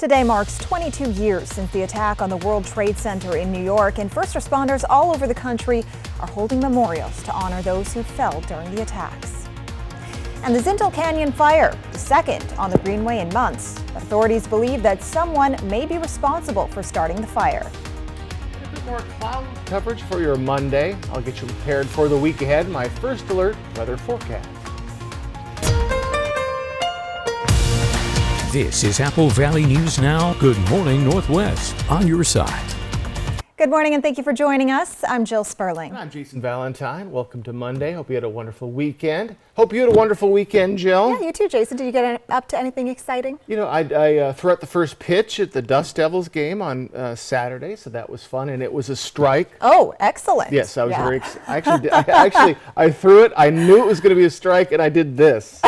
Today marks 22 years since the attack on the World Trade Center in New York, and first responders all over the country are holding memorials to honor those who fell during the attacks. And the Zindel Canyon fire, the second on the Greenway in months. Authorities believe that someone may be responsible for starting the fire. A bit more cloud coverage for your Monday. I'll get you prepared for the week ahead. My first alert weather forecast. This is Apple Valley News Now. Good morning, Northwest, on your side. Good morning and thank you for joining us. I'm Jill Sperling. And I'm Jason Valentine. Welcome to Monday. Hope you had a wonderful weekend. Hope you had a wonderful weekend, Jill. Yeah, you too, Jason. Did you get up to anything exciting? You know, I threw out the first pitch at the Dust Devils game on Saturday, so that was fun, and it was a strike. Oh, excellent. Yes, I was very excited. I threw it. I knew it was going to be a strike, and I did this.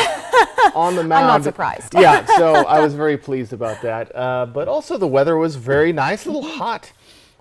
On the mound. I'm not surprised. Yeah, so I was very pleased about that. But also the weather was very nice, a little hot.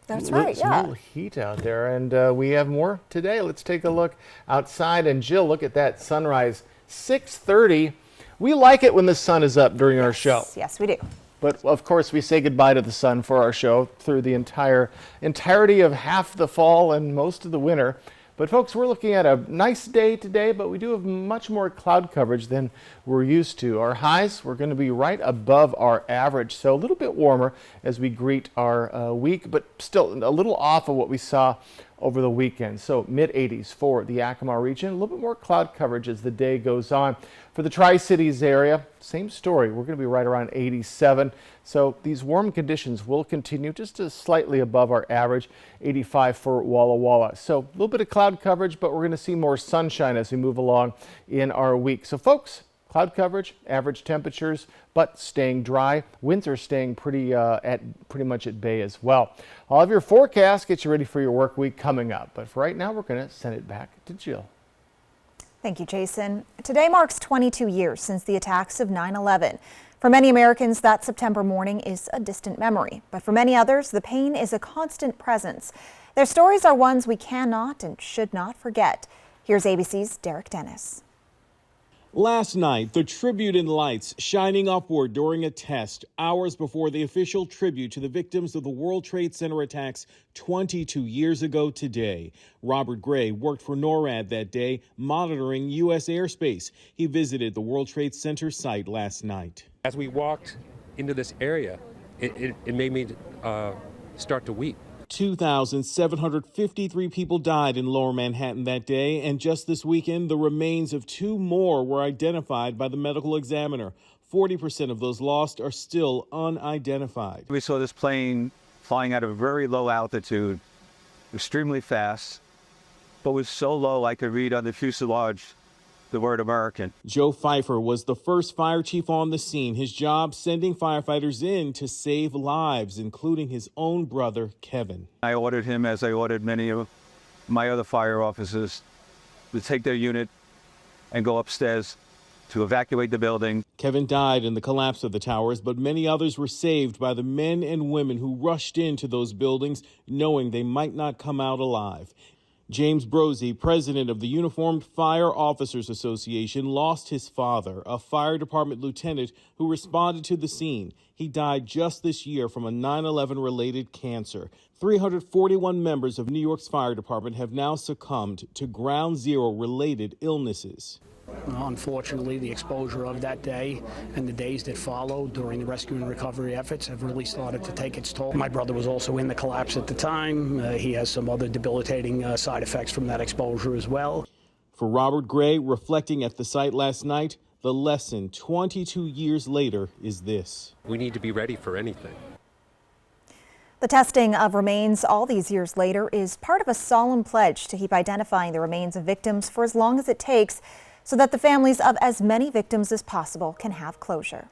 That's right, Some yeah. little heat out there, and we have more today. Let's take a look outside, and Jill, look at that sunrise, 6:30. We like it when the sun is up during our show. Yes, we do. But of course, we say goodbye to the sun for our show through the entirety of half the fall and most of the winter. But folks, we're looking at a nice day today, but we do have much more cloud coverage than we're used to. Our highs, we're going to be right above our average, so a little bit warmer as we greet our week, but still a little off of what we saw over the weekend. So mid-80s for the Yakima region, a little bit more cloud coverage as the day goes on. For the Tri-Cities area, same story. We're going to be right around 87. So these warm conditions will continue just slightly above our average, 85 for Walla Walla. So a little bit of cloud coverage, but we're going to see more sunshine as we move along in our week. So folks, cloud coverage, average temperatures, but staying dry. Winds are staying pretty much at bay as well. I'll have your forecast, get you ready for your work week coming up. But for right now, we're going to send it back to Jill. Thank you, Jason. Today marks 22 years since the attacks of 9/11. For many Americans, that September morning is a distant memory. But for many others, the pain is a constant presence. Their stories are ones we cannot and should not forget. Here's ABC's Derek Dennis. Last night, the tribute in lights shining upward during a test hours before the official tribute to the victims of the World Trade Center attacks 22 years ago today. Robert Gray worked for NORAD that day, monitoring U.S. airspace. He visited the World Trade Center site last night. As we walked into this area, it made me start to weep. 2,753 people died in Lower Manhattan that day, and just this weekend, the remains of 2 more were identified by the medical examiner. 40% of those lost are still unidentified. We saw this plane flying at a very low altitude, extremely fast, but was so low I could read on the fuselage the word American. Joe Pfeiffer was the first fire chief on the scene. His job sending firefighters in to save lives, including his own brother, Kevin. I ordered him, as I ordered many of my other fire officers, to take their unit and go upstairs to evacuate the building. Kevin died in the collapse of the towers, but many others were saved by the men and women who rushed into those buildings, knowing they might not come out alive. James Brosey, president of the Uniformed Fire Officers Association, lost his father, a fire department lieutenant who responded to the scene. He died just this year from a 9/11 related cancer. 341 members of New York's fire department have now succumbed to ground zero related illnesses. Unfortunately, the exposure of that day and the days that followed during the rescue and recovery efforts have really started to take its toll. My brother was also in the collapse at the time. He has some other debilitating side effects from that exposure as well. For Robert Gray, reflecting at the site last night, the lesson 22 years later is this: We need to be ready for anything. The testing of remains all these years later is part of a solemn pledge to keep identifying the remains of victims for as long as it takes, so that the families of as many victims as possible can have closure.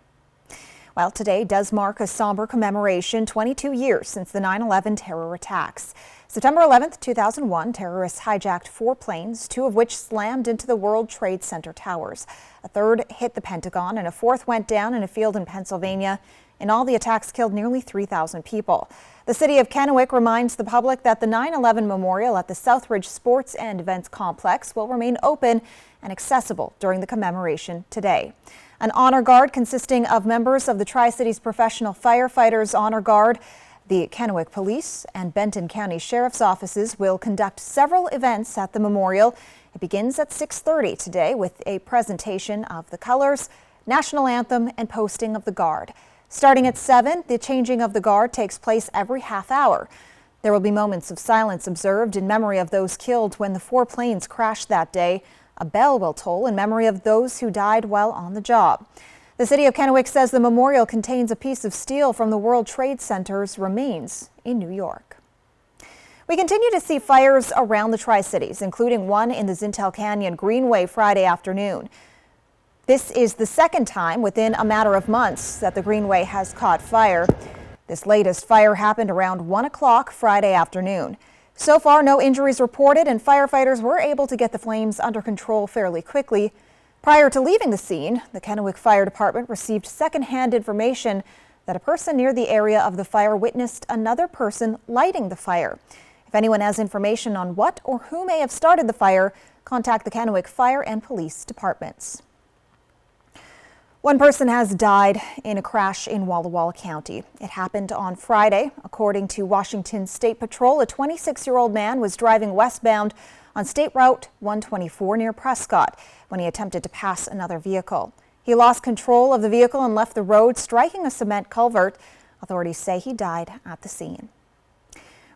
Well, today does mark a somber commemoration, 22 years since the 9/11 terror attacks. September 11th, 2001, terrorists hijacked 4 planes, 2 of which slammed into the World Trade Center towers. A third hit the Pentagon, and a fourth went down in a field in Pennsylvania. In all, the attacks killed nearly 3,000 people. The city of Kennewick reminds the public that the 9/11 memorial at the Southridge Sports and Events Complex will remain open and accessible during the commemoration today. An honor guard consisting of members of the Tri-Cities Professional Firefighters Honor Guard, the Kennewick Police, and Benton County Sheriff's offices will conduct several events at the memorial. It begins at 6:30 today with a presentation of the colors, national anthem, and posting of the guard. Starting at 7, the changing of the guard takes place every half hour. There will be moments of silence observed in memory of those killed when the 4 planes crashed that day. A bell will toll in memory of those who died while on the job. The city of Kennewick says the memorial contains a piece of steel from the World Trade Center's remains in New York. We continue to see fires around the Tri-Cities, including one in the Zintel Canyon Greenway Friday afternoon. This is the second time within a matter of months that the Greenway has caught fire. This latest fire happened around 1 o'clock Friday afternoon. So far, no injuries reported, and firefighters were able to get the flames under control fairly quickly. Prior to leaving the scene, the Kennewick Fire Department received secondhand information that a person near the area of the fire witnessed another person lighting the fire. If anyone has information on what or who may have started the fire, contact the Kennewick Fire and Police Departments. One person has died in a crash in Walla Walla County. It happened on Friday. According to Washington State Patrol, a 26-year-old man was driving westbound on State Route 124 near Prescott when he attempted to pass another vehicle. He lost control of the vehicle and left the road, striking a cement culvert. Authorities say he died at the scene.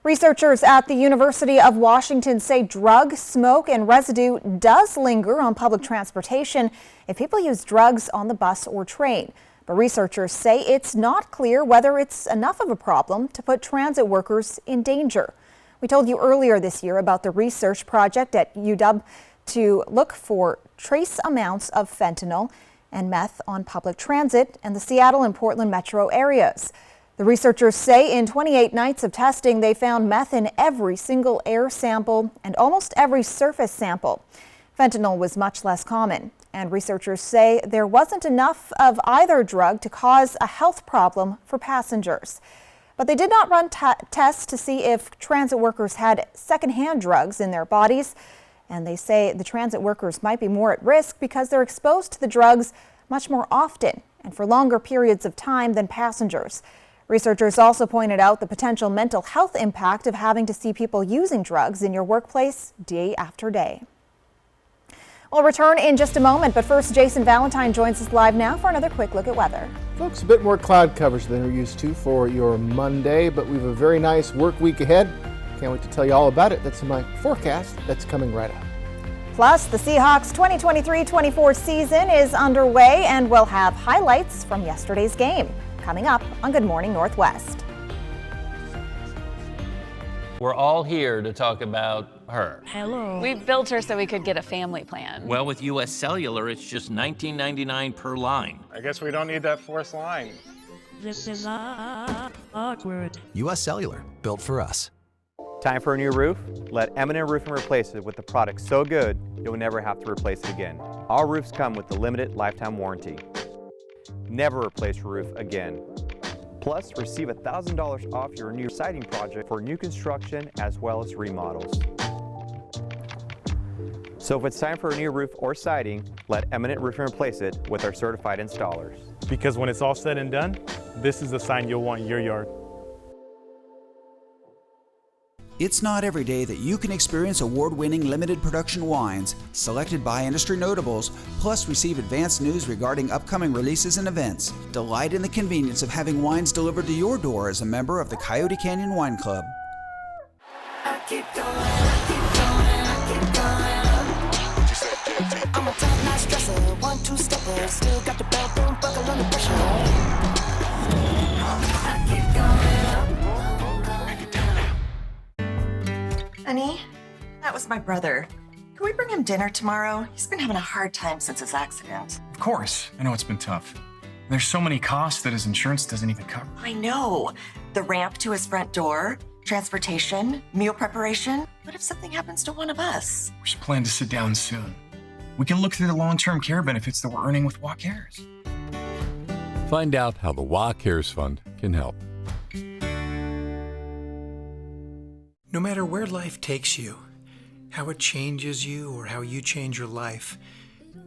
Researchers at the University of Washington say drug, smoke, and residue does linger on public transportation if people use drugs on the bus or train. But researchers say it's not clear whether it's enough of a problem to put transit workers in danger. We told you earlier this year about the research project at UW to look for trace amounts of fentanyl and meth on public transit and the Seattle and Portland metro areas. The researchers say in 28 nights of testing, they found meth in every single air sample and almost every surface sample. Fentanyl was much less common, and researchers say there wasn't enough of either drug to cause a health problem for passengers. But they did not run tests to see if transit workers had secondhand drugs in their bodies, and they say the transit workers might be more at risk because they're exposed to the drugs much more often and for longer periods of time than passengers. Researchers also pointed out the potential mental health impact of having to see people using drugs in your workplace day after day. We'll return in just a moment, but first, Jason Valentine joins us live now for another quick look at weather. Folks, a bit more cloud coverage than we're used to for your Monday, but we have a very nice work week ahead. Can't wait to tell you all about it. That's in my forecast that's coming right up. Plus, the Seahawks 2023-24 season is underway, and we'll have highlights from yesterday's game coming up on Good Morning Northwest. We're all here to talk about her. Hello. We built her so we could get a family plan. Well, with US Cellular, it's just $19.99 per line. I guess we don't need that fourth line. This is awkward. US Cellular, built for us. Time for a new roof? Let Eminent Roofing replace it with a product so good you'll never have to replace it again. All roofs come with the limited lifetime warranty. Never replace your roof again. Plus, receive $1,000 off your new siding project for new construction as well as remodels. So if it's time for a new roof or siding, let Eminent Roofing replace it with our certified installers. Because when it's all said and done, this is the sign you'll want in your yard. It's not every day that you can experience award-winning limited production wines selected by industry notables, plus receive advanced news regarding upcoming releases and events. Delight in the convenience of having wines delivered to your door as a member of the Coyote Canyon Wine Club. I keep going, I keep going, I keep going. I'm a top-notch dresser, 1-2 stepper, still got the belt, don't buckle under pressure. I keep going. Honey, that was my brother. Can we bring him dinner tomorrow? He's been having a hard time since his accident. Of course. I know it's been tough. There's so many costs that his insurance doesn't even cover. I know. The ramp to his front door, transportation, meal preparation. What if something happens to one of us? We should plan to sit down soon. We can look through the long-term care benefits that we're earning with WA Cares. Find out how the WA Cares Fund can help. No matter where life takes you, how it changes you or how you change your life,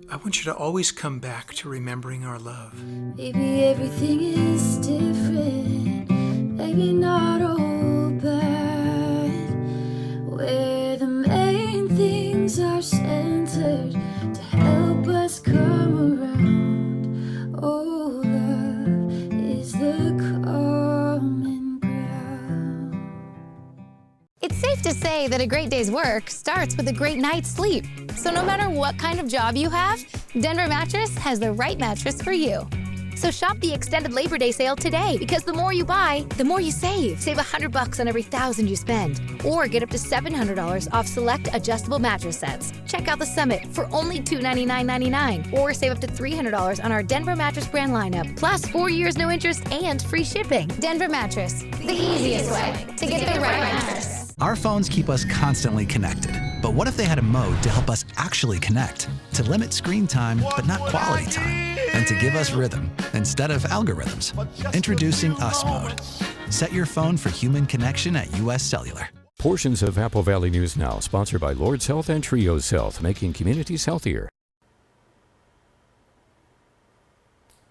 I want you to always come back to remembering our love. Maybe everything is different, maybe not all bad, where the main things are centered to help us come around. Oh, love is the common ground. It's safe to say that a great day's work starts with a great night's sleep. So no matter what kind of job you have, Denver Mattress has the right mattress for you. So shop the extended Labor Day sale today, because the more you buy, the more you save. Save $100 on every $1,000 you spend. Or get up to $700 off select adjustable mattress sets. Check out the Summit for only $299.99. Or save up to $300 on our Denver Mattress brand lineup. Plus 4 years no interest and free shipping. Denver Mattress, the easiest way to get the right mattress. Our phones keep us constantly connected. But what if they had a mode to help us actually connect? To limit screen time, but not quality time. And to give us rhythm instead of algorithms. Introducing US Mode. Set your phone for human connection at US Cellular. Portions of Apple Valley News Now, sponsored by Lord's Health and Trios Health, making communities healthier.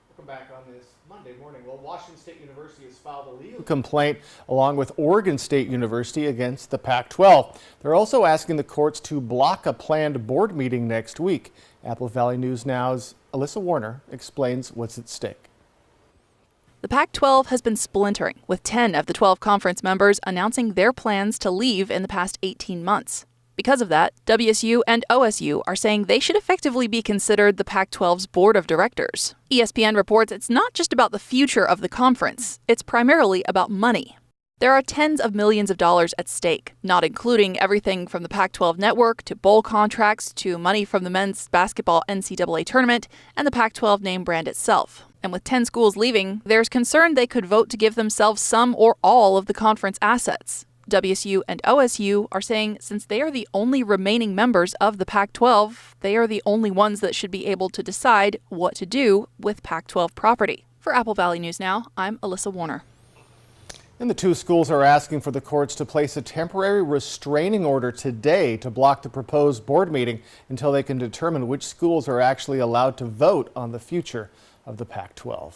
Welcome back on this Monday morning. Well, Washington State University has filed a legal complaint along with Oregon State University against the Pac-12. They're also asking the courts to block a planned board meeting next week. Apple Valley News Now's Alyssa Warner explains what's at stake. The Pac-12 has been splintering, with 10 of the 12 conference members announcing their plans to leave in the past 18 months. Because of that, WSU and OSU are saying they should effectively be considered the Pac-12's board of directors. ESPN reports it's not just about the future of the conference, it's primarily about money. There are tens of millions of dollars at stake, not including everything from the Pac-12 network to bowl contracts to money from the men's basketball NCAA tournament and the Pac-12 name brand itself. And with 10 schools leaving, there's concern they could vote to give themselves some or all of the conference assets. WSU and OSU are saying since they are the only remaining members of the Pac-12, they are the only ones that should be able to decide what to do with Pac-12 property. For Apple Valley News Now, I'm Alyssa Warner. And the two schools are asking for the courts to place a temporary restraining order today to block the proposed board meeting until they can determine which schools are actually allowed to vote on the future of the Pac-12.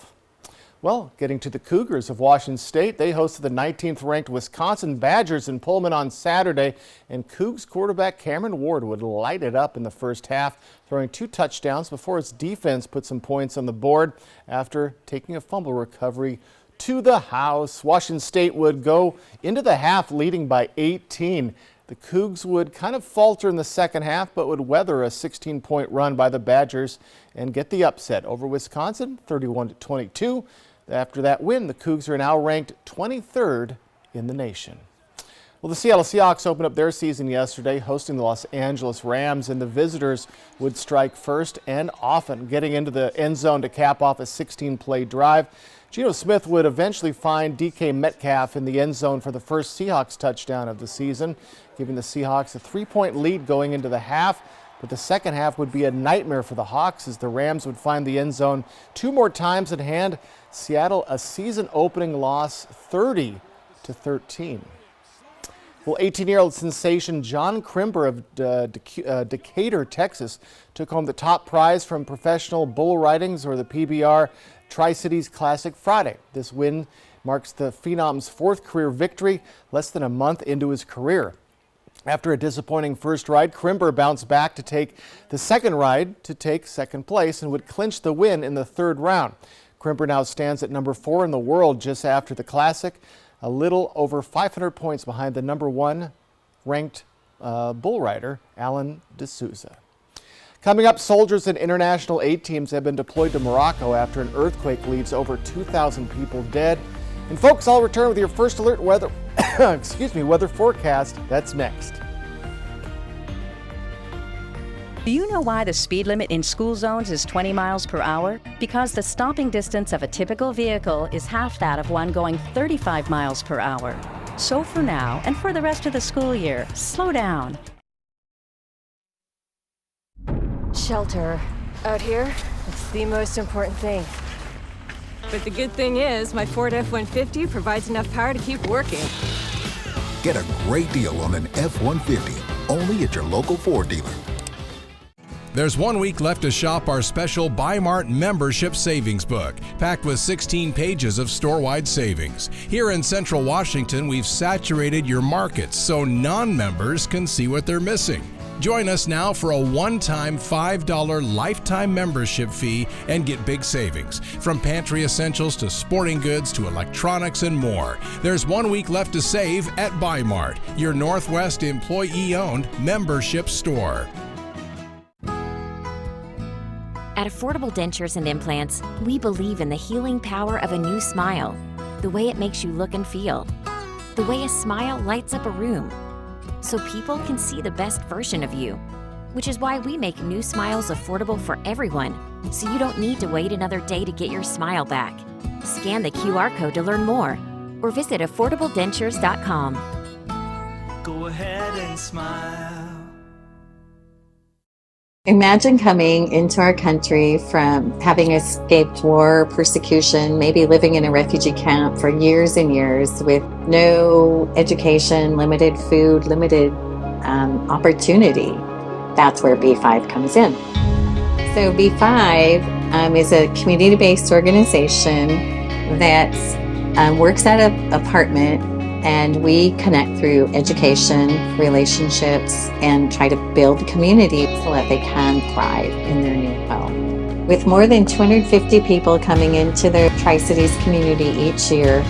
Well, getting to the Cougars of Washington State, they hosted the 19th ranked Wisconsin Badgers in Pullman on Saturday, and Cougs quarterback Cameron Ward would light it up in the first half, throwing 2 touchdowns before his defense put some points on the board after taking a fumble recovery to the house. Washington State would go into the half leading by 18. The Cougs would kind of falter in the second half, but would weather a 16-point run by the Badgers and get the upset over Wisconsin, 31-22. After that win, the Cougs are now ranked 23rd in the nation. Well, the Seattle Seahawks opened up their season yesterday, hosting the Los Angeles Rams, and the visitors would strike first and often, getting into the end zone to cap off a 16-play drive. Geno Smith would eventually find DK Metcalf in the end zone for the first Seahawks touchdown of the season, giving the Seahawks a 3-point lead going into the half. But the second half would be a nightmare for the Hawks as the Rams would find the end zone 2 more times and hand Seattle a season-opening loss 30-13. Well, 18-year-old sensation John Crimber of Decatur, Texas, took home the top prize from Professional Bull Ridings, or the PBR, Tri-Cities Classic Friday. This win marks the Phenom's 4th career victory, less than a month into his career. After a disappointing first ride, Crimber bounced back to take the second ride to take second place and would clinch the win in the 3rd round. Crimber now stands at number 4 in the world just after the Classic, a little over 500 points behind the number 1 ranked bull rider, Alan D'Souza. Coming up, soldiers and international aid teams have been deployed to Morocco after an earthquake leaves over 2,000 people dead. And folks, I'll return with your first alert weather, weather forecast. That's next. Do you know why the speed limit in school zones is 20 miles per hour? Because the stopping distance of a typical vehicle is half that of one going 35 miles per hour. So for now, and for the rest of the school year, slow down. Shelter. Out here, it's the most important thing. But the good thing is, my Ford F-150 provides enough power to keep working. Get a great deal on an F-150, only at your local Ford dealer. There's 1 week left to shop our special BuyMart membership savings book, packed with 16 pages of store-wide savings. Here in Central Washington, we've saturated your markets so non-members can see what they're missing. Join us now for a one-time $5 lifetime membership fee and get big savings. From pantry essentials to sporting goods to electronics and more. There's 1 week left to save at BuyMart, your Northwest employee-owned membership store. At Affordable Dentures and Implants, we believe in the healing power of a new smile, the way it makes you look and feel, the way a smile lights up a room, so people can see the best version of you, which is why we make new smiles affordable for everyone, so you don't need to wait another day to get your smile back. Scan the QR code to learn more, or visit affordabledentures.com. Go ahead and smile. Imagine coming into our country from having escaped war, persecution, maybe living in a refugee camp for years and years with no education, limited food, limited opportunity. That's where B5 comes in. So B5 is a community-based organization that works at an apartment, and we connect through education, relationships, and try to build community so that they can thrive in their new home. With more than 250 people coming into the Tri-Cities community each year,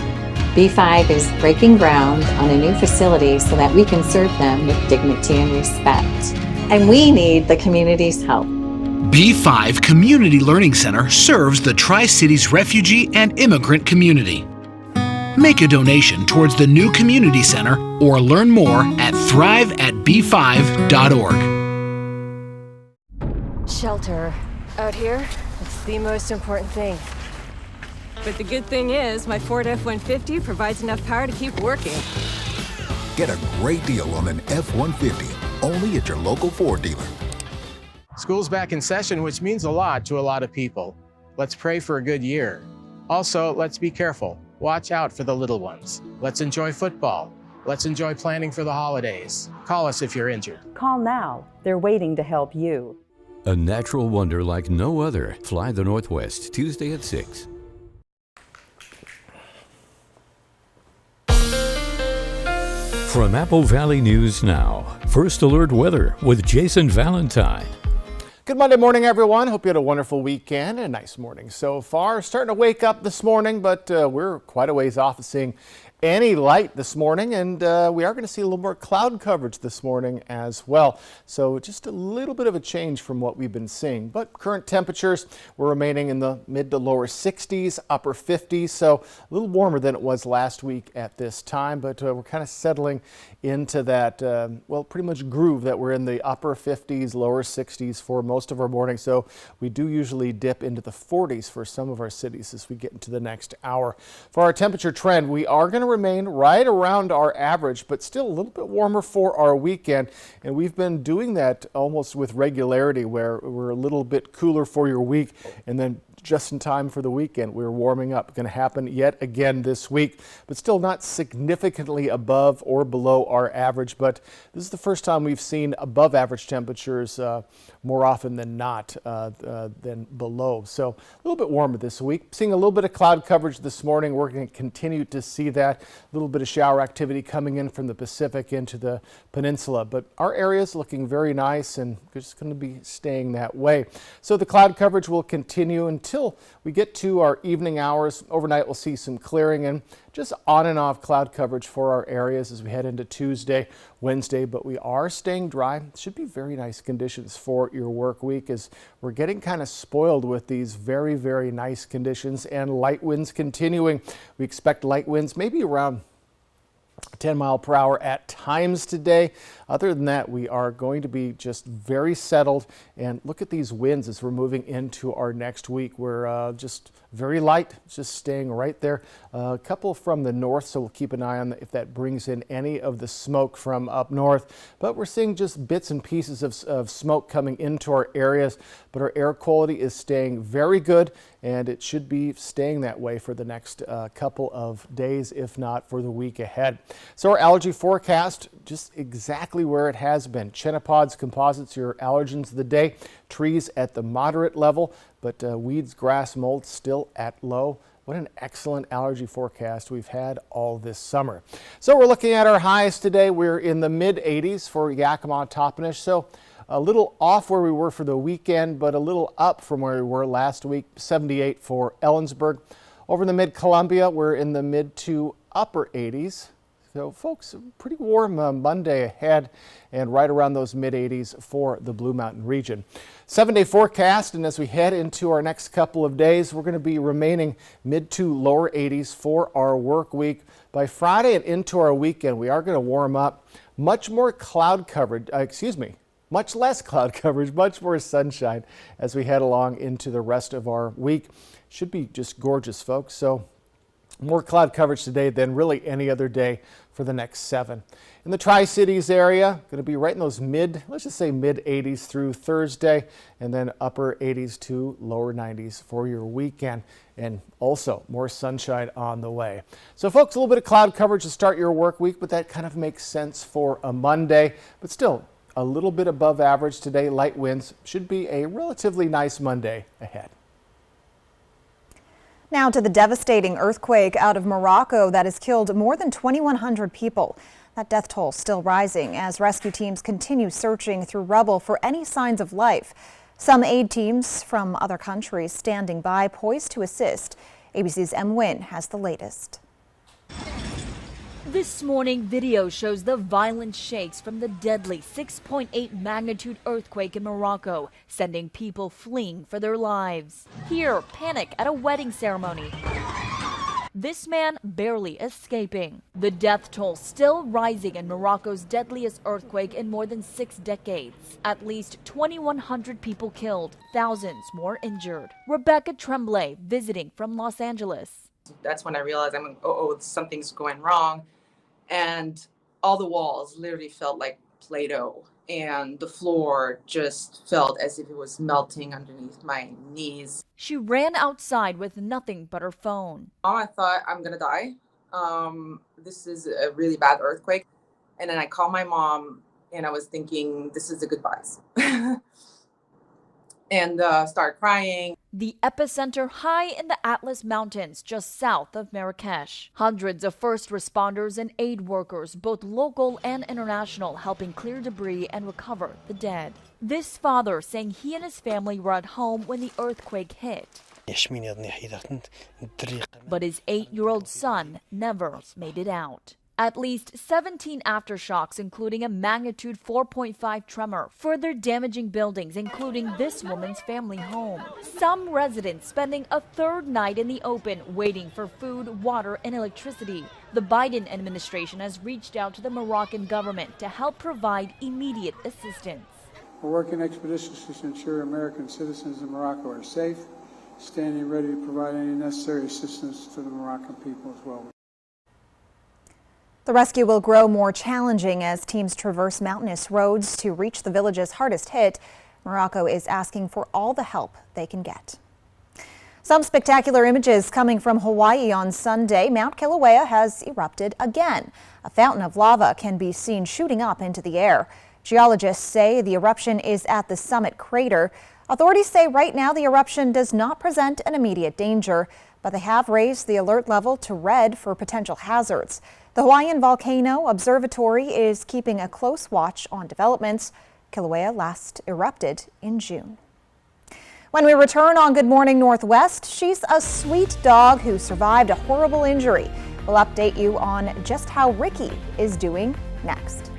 B5 is breaking ground on a new facility so that we can serve them with dignity and respect. And we need the community's help. B5 Community Learning Center serves the Tri-Cities refugee and immigrant community. Make a donation towards the new community center or learn more at thriveatb5.org. Shelter. Out here, it's the most important thing. But the good thing is, my Ford F-150 provides enough power to keep working. Get a great deal on an F-150, only at your local Ford dealer. School's back in session, which means a lot to a lot of people. Let's pray for a good year. Also, let's be careful. Watch out for the little ones. Let's enjoy football. Let's enjoy planning for the holidays. Call us if you're injured. Call now. They're waiting to help you. A natural wonder like no other. Fly the Northwest, Tuesday at 6. From Apple Valley News Now, First Alert Weather with Jason Valentine. Good Monday morning, everyone. Hope you had a wonderful weekend and a nice morning so far. Starting to wake up this morning, but we're quite a ways off of seeing any light this morning, and we are going to see a little more cloud coverage this morning as well. So just a little bit of a change from what we've been seeing, but current temperatures were remaining in the mid to lower 60s, upper 50s, so a little warmer than it was last week at this time, but we're kind of settling into that, well, pretty much groove that we're in the upper 50s, lower 60s for most of our mornings. So we do usually dip into the 40s for some of our cities as we get into the next hour. For our temperature trend, we are going to remain right around our average, but still a little bit warmer for our weekend. And we've been doing that almost with regularity, where we're a little bit cooler for your week and then just in time for the weekend. We're warming up. Going to happen yet again this week, but still not significantly above or below our average. But this is the first time we've seen above average temperatures more often than not than below. So a little bit warmer this week. Seeing a little bit of cloud coverage this morning. We're going to continue to see that. A little bit of shower activity coming in from the Pacific into the peninsula. But our area is looking very nice and just going to be staying that way. So the cloud coverage will continue until we get to our evening hours. Overnight, we'll see some clearing and just on and off cloud coverage for our areas as we head into Tuesday, Wednesday, but we are staying dry. Should be very nice conditions for your work week as we're getting kind of spoiled with these very, very nice conditions and light winds continuing. We expect light winds maybe around 10 mile per hour at times today. Other than that, we are going to be just very settled. And look at these winds as we're moving into our next week. We're just very light, just staying right there. A couple from the north, so we'll keep an eye on if that brings in any of the smoke from up north. But we're seeing just bits and pieces of smoke coming into our areas, but our air quality is staying very good, and it should be staying that way for the next couple of days, if not for the week ahead. So our allergy forecast, just exactly where it has been. Chenopod's composites, your allergens of the day. Trees at the moderate level, but weeds, grass, mold still at low. What an excellent allergy forecast we've had all this summer. So we're looking at our highs today. We're in the mid 80s for Yakima, Toppenish. So a little off where we were for the weekend, but a little up from where we were last week. 78 for Ellensburg. Over in the mid-Columbia, we're in the mid to upper 80s. So folks, pretty warm Monday ahead, and right around those mid-80s for the Blue Mountain region. 7-day forecast, and as we head into our next couple of days, we're going to be remaining mid to lower 80s for our work week. By Friday and into our weekend, we are going to warm up. Much more cloud coverage, much less cloud coverage, much more sunshine as we head along into the rest of our week. Should be just gorgeous, folks. So more cloud coverage today than really any other day for the next 7. In the Tri-Cities area, going to be right in those let's just say mid 80s through Thursday, and then upper 80s to lower 90s for your weekend, and also more sunshine on the way. So folks, a little bit of cloud coverage to start your work week, but that kind of makes sense for a Monday, but still a little bit above average today. Light winds, should be a relatively nice Monday ahead. Now to the devastating earthquake out of Morocco that has killed more than 2,100 people. That death toll still rising as rescue teams continue searching through rubble for any signs of life. Some aid teams from other countries standing by, poised to assist. ABC's M. Nguyen has the latest. This morning, video shows the violent shakes from the deadly 6.8 magnitude earthquake in Morocco, sending people fleeing for their lives. Here, panic at a wedding ceremony. This man barely escaping. The death toll still rising in Morocco's deadliest earthquake in more than 6 decades. At least 2,100 people killed, thousands more injured. Rebecca Tremblay, visiting from Los Angeles. That's when I realized something's going wrong. And all the walls literally felt like Play-Doh, and the floor just felt as if it was melting underneath my knees. She ran outside with nothing but her phone. I thought, I'm gonna die. This is a really bad earthquake. And then I called my mom, and I was thinking, this is the goodbyes. And start crying. The epicenter high in the Atlas Mountains, just south of Marrakesh. Hundreds of first responders and aid workers, both local and international, helping clear debris and recover the dead. This father saying he and his family were at home when the earthquake hit. But his 8-year-old son never made it out. At least 17 aftershocks, including a magnitude 4.5 tremor, further damaging buildings, including this woman's family home. Some residents spending a third night in the open, waiting for food, water, and electricity. The Biden administration has reached out to the Moroccan government to help provide immediate assistance. We're working expeditiously to ensure American citizens in Morocco are safe, standing ready to provide any necessary assistance to the Moroccan people as well. The rescue will grow more challenging as teams traverse mountainous roads to reach the villages hardest hit. Morocco is asking for all the help they can get. Some spectacular images coming from Hawaii on Sunday. Mount Kilauea has erupted again. A fountain of lava can be seen shooting up into the air. Geologists say the eruption is at the summit crater. Authorities say right now the eruption does not present an immediate danger, but they have raised the alert level to red for potential hazards. The Hawaiian Volcano Observatory is keeping a close watch on developments. Kilauea last erupted in June. When we return on Good Morning Northwest, she's a sweet dog who survived a horrible injury. We'll update you on just how Ricky is doing next.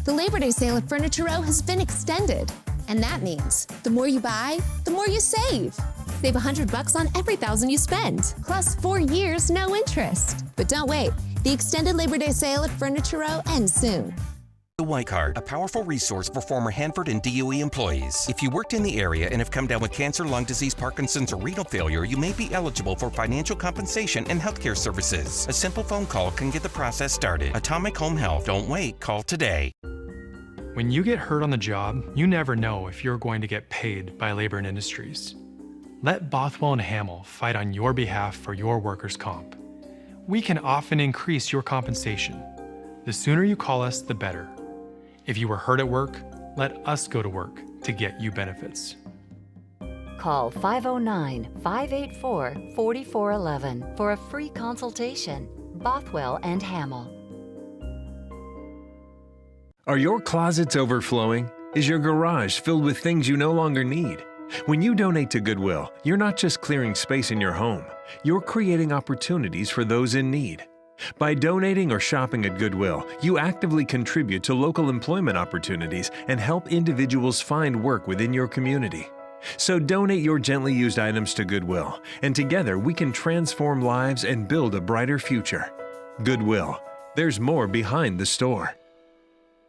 The Labor Day sale at Furniture Row has been extended. And that means the more you buy, the more you save. Save $100 on every $1,000 you spend, plus 4 years, no interest. But don't wait. The extended Labor Day sale at Furniture Row ends soon. the White Card, a powerful resource for former Hanford and DOE employees. If you worked in the area and have come down with cancer, lung disease, Parkinson's, or renal failure, you may be eligible for financial compensation and healthcare services. A simple phone call can get the process started. Atomic Home Health. Don't wait. Call today. When you get hurt on the job, you never know if you're going to get paid by Labor and Industries. Let Bothwell and Hamill fight on your behalf for your workers' comp. We can often increase your compensation. The sooner you call us, the better. If you were hurt at work, let us go to work to get you benefits. Call 509-584-4411 for a free consultation. Bothwell and Hamill. Are your closets overflowing? Is your garage filled with things you no longer need? When you donate to Goodwill, you're not just clearing space in your home, you're creating opportunities for those in need. By donating or shopping at Goodwill, you actively contribute to local employment opportunities and help individuals find work within your community. So donate your gently used items to Goodwill, and together we can transform lives and build a brighter future. Goodwill. There's more behind the store.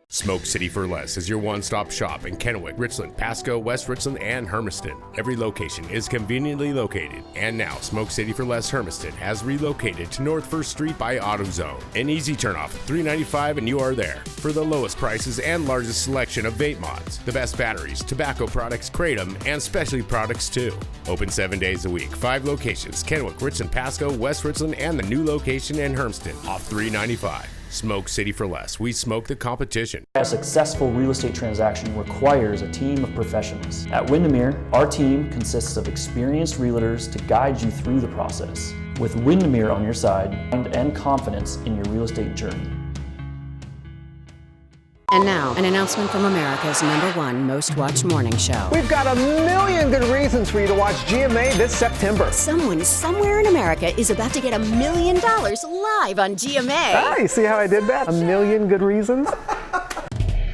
Smoke City for Less is your one-stop shop in Kennewick, Richland, Pasco, West Richland, and Hermiston. Every location is conveniently located, and now Smoke City for Less Hermiston has relocated to North 1st Street by AutoZone. An easy turnoff, $3.95, and you are there. For the lowest prices and largest selection of vape mods, the best batteries, tobacco products, Kratom, and specialty products too. Open 7 days a week, 5 locations, Kennewick, Richland, Pasco, West Richland, and the new location in Hermiston, off $3.95. Smoke City for Less. We smoke the competition. A successful real estate transaction requires a team of professionals. At Windermere, our team consists of experienced realtors to guide you through the process. With Windermere on your side and confidence in your real estate journey. And now, an announcement from America's #1 most watched morning show. We've got a million good reasons for you to watch GMA this September. Someone somewhere in America is about to get $1 million live on GMA. Ah, you see how I did that? A million good reasons.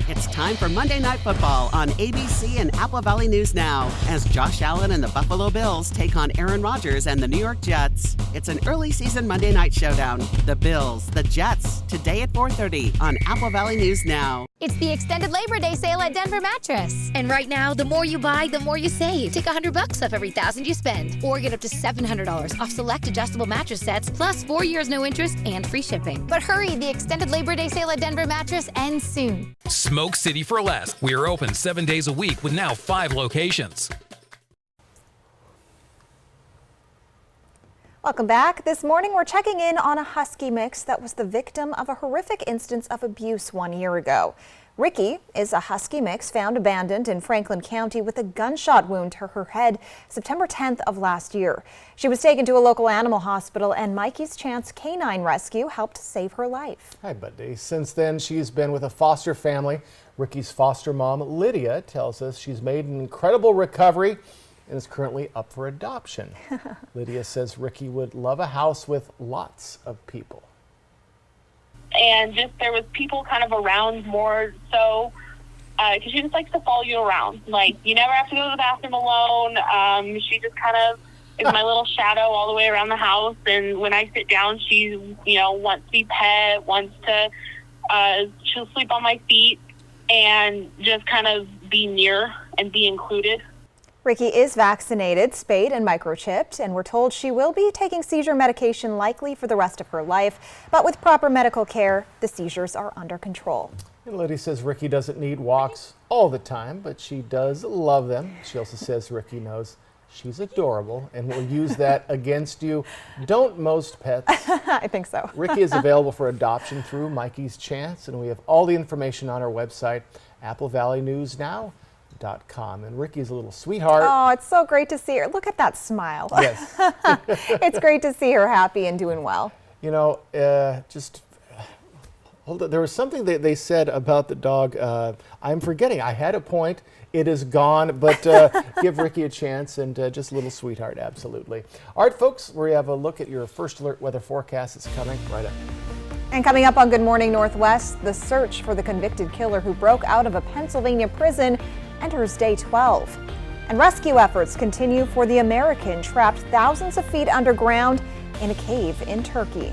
It's time for Monday Night Football on ABC and Apple Valley News Now as Josh Allen and the Buffalo Bills take on Aaron Rodgers and the New York Jets. It's an early season Monday night showdown. The Bills, the Jets, today at 4:30 on Apple Valley News Now. It's the extended Labor Day sale at Denver Mattress. And right now, the more you buy, the more you save. Take $100 off every $1,000 you spend. Or get up to $700 off select adjustable mattress sets, plus 4 years no interest and free shipping. But hurry, the extended Labor Day sale at Denver Mattress ends soon. Smoke City for Less. We are open 7 days a week with now 5 locations. Welcome back. This morning we're checking in on a husky mix that was the victim of a horrific instance of abuse 1 year ago. Ricky is a husky mix found abandoned in Franklin County with a gunshot wound to her head September 10th of last year. She was taken to a local animal hospital and Mikey's Chance Canine Rescue helped save her life. Hi, Buddy. Since then, she's been with a foster family. Ricky's foster mom, Lydia, tells us she's made an incredible recovery and is currently up for adoption. Lydia says Ricky would love a house with lots of people. And just there was people kind of around more so, because she just likes to follow you around. Like, you never have to go to the bathroom alone. She just kind of is my little shadow all the way around the house. And when I sit down, she, wants to be pet, wants to, she'll sleep on my feet and just kind of be near and be included. Ricky is vaccinated, spayed, and microchipped, and we're told she will be taking seizure medication likely for the rest of her life. But with proper medical care, the seizures are under control. And Lydia says Ricky doesn't need walks all the time, but she does love them. She also says Ricky knows she's adorable and will use that against you. Don't most pets? I think so. Ricky is available for adoption through Mikey's Chance, and we have all the information on our website, AppleValleyNewsNow.com. And Ricky's a little sweetheart. Oh, it's so great to see her. Look at that smile. Yes. It's great to see her happy and doing well. Hold on. There was something that they said about the dog. I'm forgetting. I had a point. It is gone, but give Ricky a chance and just a little sweetheart, absolutely. All right, folks, we have a look at your first alert weather forecast. It's coming right up. And coming up on Good Morning Northwest, the search for the convicted killer who broke out of a Pennsylvania prison enters day 12. And rescue efforts continue for the American trapped thousands of feet underground in a cave in Turkey.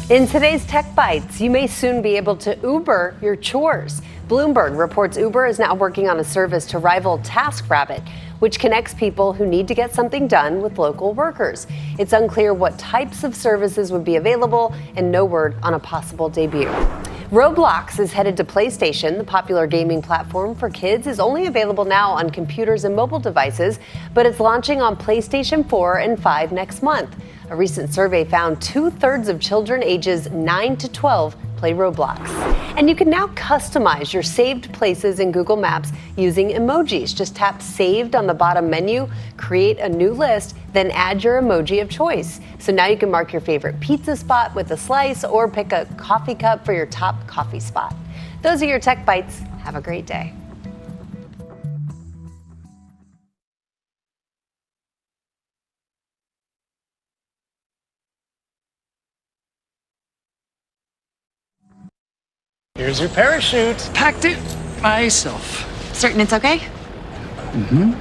In today's Tech Bites, you may soon be able to Uber your chores. Bloomberg reports Uber is now working on a service to rival TaskRabbit, which connects people who need to get something done with local workers. It's unclear what types of services would be available and no word on a possible debut. Roblox is headed to PlayStation. The popular gaming platform for kids is only available now on computers and mobile devices, but it's launching on PlayStation 4 and 5 next month. A recent survey found 2/3 of children ages 9 to 12 play Roblox. And you can now customize your saved places in Google Maps using emojis. Just tap Saved on the bottom menu, create a new list, then add your emoji of choice. So now you can mark your favorite pizza spot with a slice or pick a coffee cup for your top coffee spot. Those are your Tech Bites. Have a great day. Here's your parachute. Packed it myself. Certain it's okay? Mm-hmm.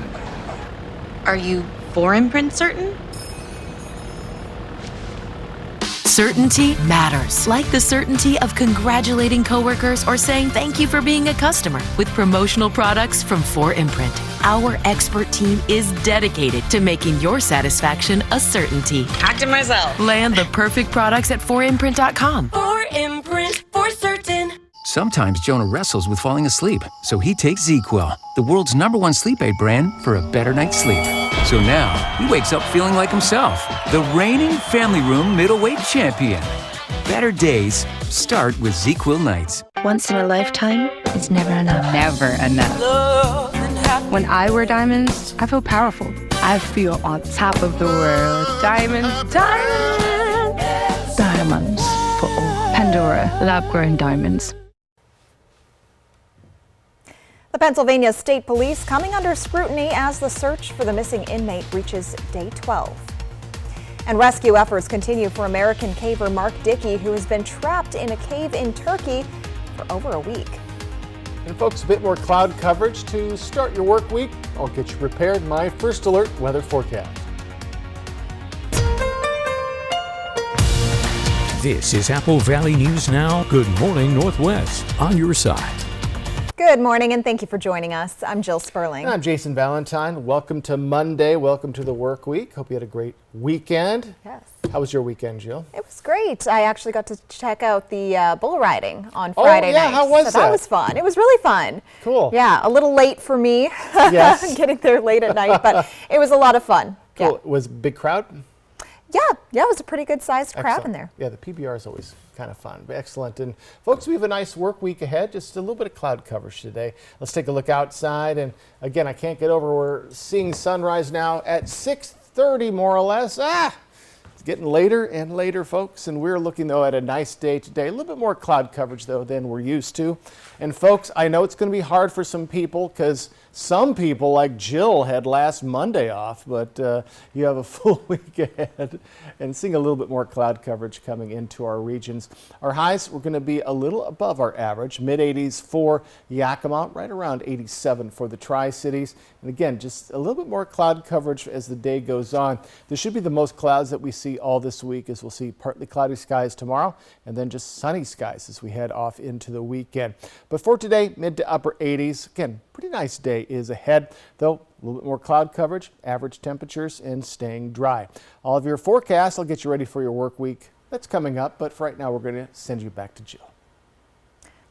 Are you for imprint certain? Certainty matters. Like the certainty of congratulating coworkers or saying thank you for being a customer with promotional products from 4imprint. Our expert team is dedicated to making your satisfaction a certainty. Talk to myself. Land the perfect products at 4imprint.com. 4imprint, for certain. Sometimes Jonah wrestles with falling asleep, so he takes ZzzQuil, the world's #1 sleep aid brand, for a better night's sleep. So now, he wakes up feeling like himself, the reigning Family Room middleweight champion. Better days start with ZzzQuil nights. Once in a lifetime is never enough. Never enough. When I wear diamonds, I feel powerful. I feel on top of the world. Diamonds, diamonds. Diamonds for all. Pandora, lab-grown diamonds. The Pennsylvania State Police coming under scrutiny as the search for the missing inmate reaches day 12. And rescue efforts continue for American caver Mark Dickey, who has been trapped in a cave in Turkey for over a week. And folks, a bit more cloud coverage to start your work week. I'll get you prepared. My First Alert weather forecast. This is Apple Valley News Now. Good morning, Northwest, on your side. Good morning, and thank you for joining us. I'm Jill Sperling. And I'm Jason Valentine. Welcome to Monday. Welcome to the work week. Hope you had a great weekend. Yes. How was your weekend, Jill? It was great. I actually got to check out the bull riding on Friday night. How was that? That was fun. It was really fun. Cool. Yeah, a little late for me. Yes. Getting there late at night, but it was a lot of fun. Cool. Yeah. Was a big crowd? Yeah, it was a pretty good sized crowd in there. Yeah, the PBR is always kind of fun. Excellent. And folks, we have a nice work week ahead. Just a little bit of cloud coverage today. Let's take a look outside. And again, I can't get over, we're seeing sunrise now at 6:30 more or less. It's getting later and later, folks. And we're looking, though, at a nice day today. A little bit more cloud coverage, though, than we're used to. And folks, I know it's going to be hard for some people because some people, like Jill, had last Monday off, but you have a full week ahead and seeing a little bit more cloud coverage coming into our regions. Our highs, we're going to be a little above our average, mid-80s for Yakima, right around 87 for the Tri-Cities. And again, just a little bit more cloud coverage as the day goes on. This should be the most clouds that we see all this week, as we'll see partly cloudy skies tomorrow and then just sunny skies as we head off into the weekend. But for today, mid to upper 80s. Again, pretty nice day is ahead, though a little bit more cloud coverage, average temperatures, and staying dry. All of your forecasts, I'll get you ready for your work week. That's coming up, but for right now, we're going to send you back to Jill.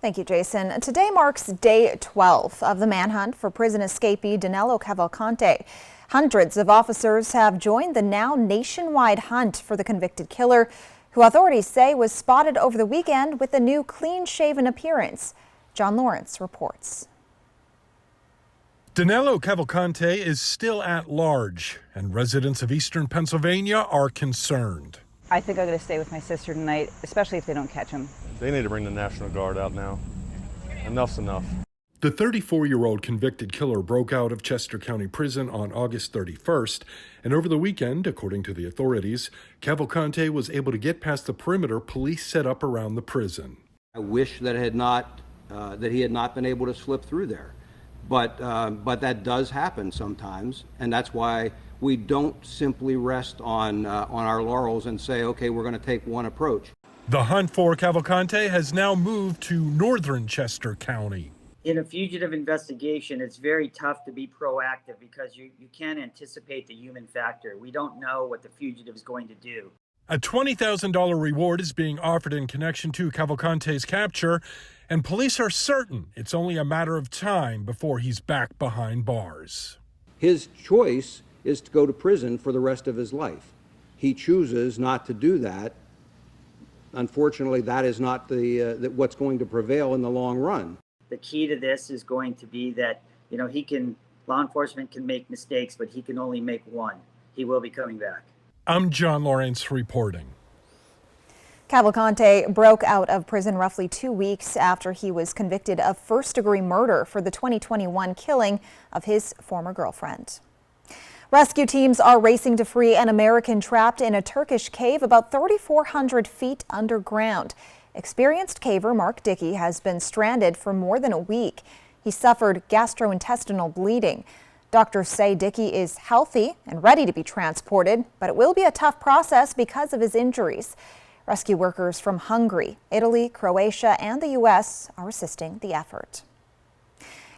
Thank you, Jason. Today marks day 12 of the manhunt for prison escapee Danilo Cavalcante. Hundreds of officers have joined the now nationwide hunt for the convicted killer, who authorities say was spotted over the weekend with a new clean-shaven appearance. John Lawrence reports. Danilo Cavalcante is still at large, and residents of eastern Pennsylvania are concerned. I think I'm going to stay with my sister tonight, especially if they don't catch him. They need to bring the National Guard out now. Enough's enough. The 34-year-old convicted killer broke out of Chester County Prison on August 31st, and over the weekend, according to the authorities, Cavalcante was able to get past the perimeter police set up around the prison. I wish that he had not been able to slip through there. But that does happen sometimes, and that's why we don't simply rest on our laurels and say, okay, we're going to take one approach. The hunt for Cavalcante has now moved to northern Chester County. In a fugitive investigation, it's very tough to be proactive because you can't anticipate the human factor. We don't know what the fugitive is going to do. A $20,000 reward is being offered in connection to Cavalcante's capture, and police are certain it's only a matter of time before he's back behind bars. His choice is to go to prison for the rest of his life. He chooses not to do that. Unfortunately, that is not what's going to prevail in the long run. The key to this is going to be that, law enforcement can make mistakes, but he can only make one. He will be coming back. I'm John Lawrence reporting. Cavalcante broke out of prison roughly 2 weeks after he was convicted of first-degree murder for the 2021 killing of his former girlfriend. Rescue teams are racing to free an American trapped in a Turkish cave about 3,400 feet underground. Experienced caver Mark Dickey has been stranded for more than a week. He suffered gastrointestinal bleeding. Doctors say Dickey is healthy and ready to be transported, but it will be a tough process because of his injuries. Rescue workers from Hungary, Italy, Croatia, and the U.S. are assisting the effort.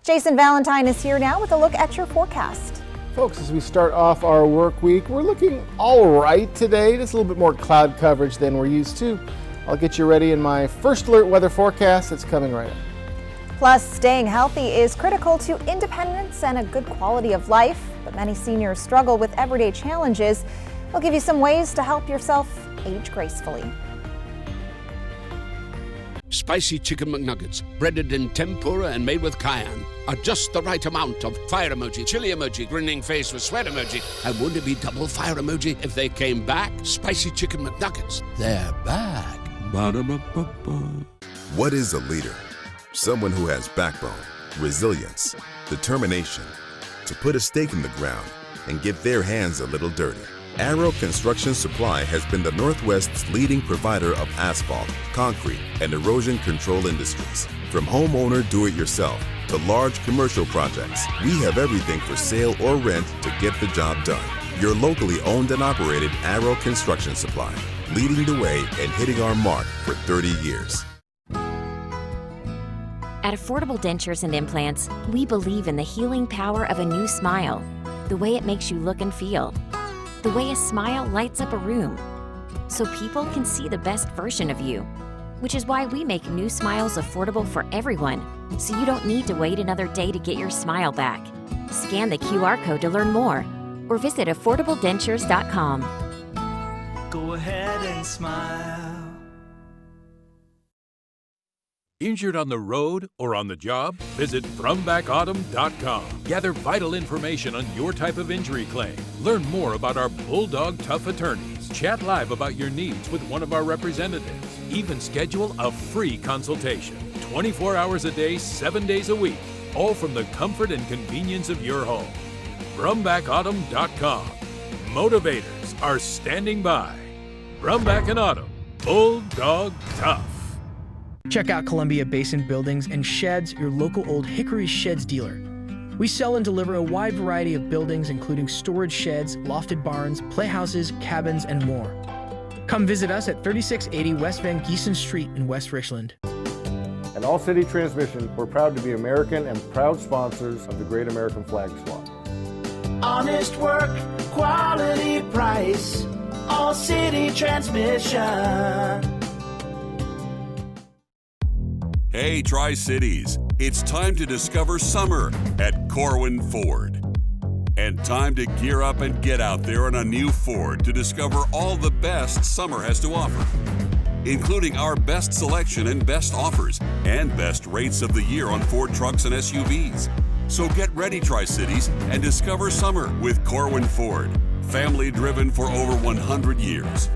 Jason Valentine is here now with a look at your forecast. Folks, as we start off our work week, we're looking all right today. Just a little bit more cloud coverage than we're used to. I'll get you ready in my first alert weather forecast that's coming right up. Plus, staying healthy is critical to independence and a good quality of life, but many seniors struggle with everyday challenges. We'll give you some ways to help yourself age gracefully. Spicy chicken McNuggets, breaded in tempura and made with cayenne, are just the right amount of fire emoji, chili emoji, grinning face with sweat emoji, and wouldn't it be double fire emoji if they came back? Spicy chicken McNuggets, they're back. Ba-da-ba-ba-ba. What is a leader? Someone who has backbone, resilience, determination to put a stake in the ground and get their hands a little dirty. Arrow Construction Supply has been the Northwest's leading provider of asphalt, concrete, and erosion control industries. From homeowner do-it-yourself to large commercial projects, we have everything for sale or rent to get the job done. Your locally owned and operated Arrow Construction Supply, leading the way and hitting our mark for 30 years. At Affordable Dentures and Implants, we believe in the healing power of a new smile, the way it makes you look and feel, the way a smile lights up a room, so people can see the best version of you. Which is why we make new smiles affordable for everyone, so you don't need to wait another day to get your smile back. Scan the QR code to learn more, or visit affordabledentures.com. Go ahead and smile. Injured on the road or on the job? Visit FromBackAutumn.com. Gather vital information on your type of injury claim. Learn more about our Bulldog Tough attorneys. Chat live about your needs with one of our representatives. Even schedule a free consultation. 24 hours a day, 7 days a week. All from the comfort and convenience of your home. FromBackAutumn.com. Motivators are standing by. Brumback and Autumn. Bulldog Tough. Check out Columbia Basin Buildings and Sheds, your local Old Hickory Sheds dealer. We sell and deliver a wide variety of buildings, including storage sheds, lofted barns, playhouses, cabins, and more. Come visit us at 3680 West Van Giesen Street in West Richland. At All City Transmission, we're proud to be American and proud sponsors of the Great American Flag Swap. Honest work, quality price, All City Transmission. Hey, Tri-Cities, it's time to discover summer at Corwin Ford. And time to gear up and get out there on a new Ford to discover all the best summer has to offer, including our best selection and best offers and best rates of the year on Ford trucks and SUVs. So get ready, Tri-Cities, and discover summer with Corwin Ford, family driven for over 100 years.